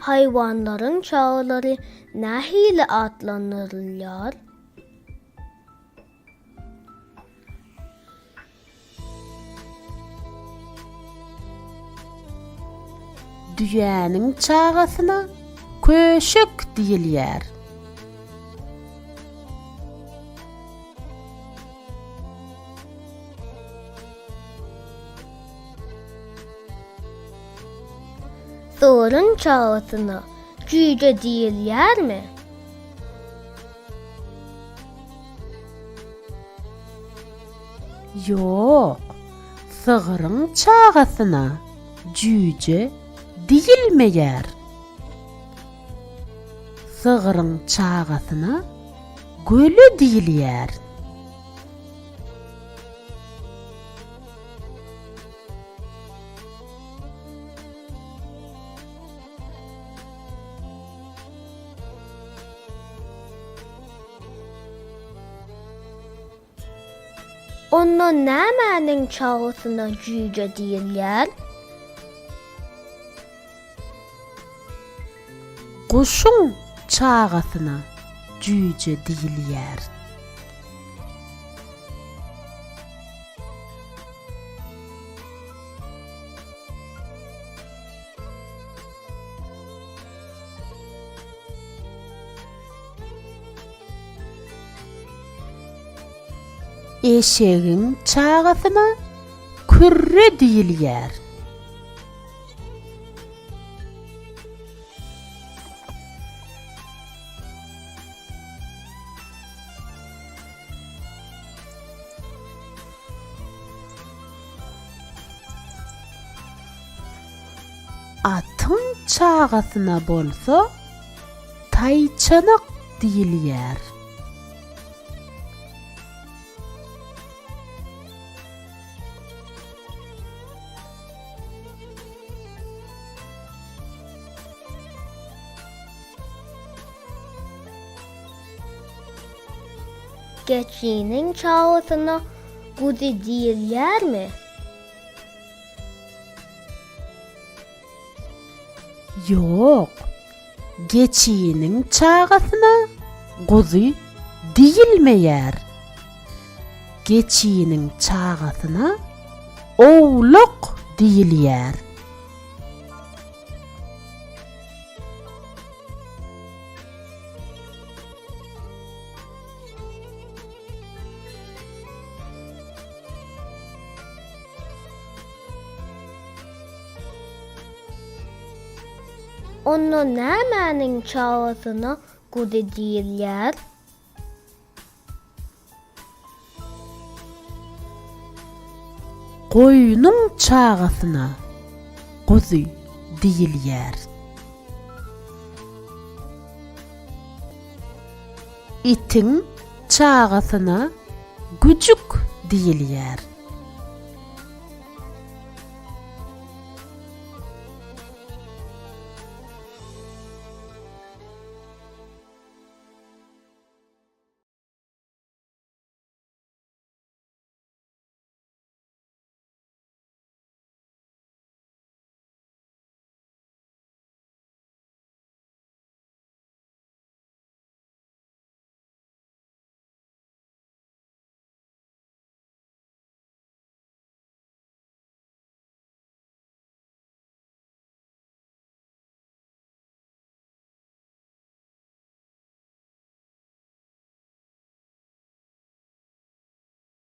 Hayvanların çağları nähili adlanırlar? Düýäniň çagasyna köşek diýilýär. Sığırın çağasyna cüce diýilýärmi? Ýok, sygyryň çagasyna jüje diýilmeýär. Sygyryň çagasyna göle diýilýär. Onda nämäniň çağasyna cüce diýilýär? Guşuň çagasyna jüje diýilýär. Eşegiň çagasyna kürre diýilýär. Atyň çagasyna bolsa taýçanak diýilýär. Geçiniň çağasyna guzi diýilýärmi? Ýok, geçiniň çagasyna guzy diýilmeýär. Geçiniň çagasyna owlak diýilýär. Onda nämäniň çağasyna guzi diýilýär? Goýunyň çagasyna guzy diýilýär. Itiň çagasyna güjük diýilýär.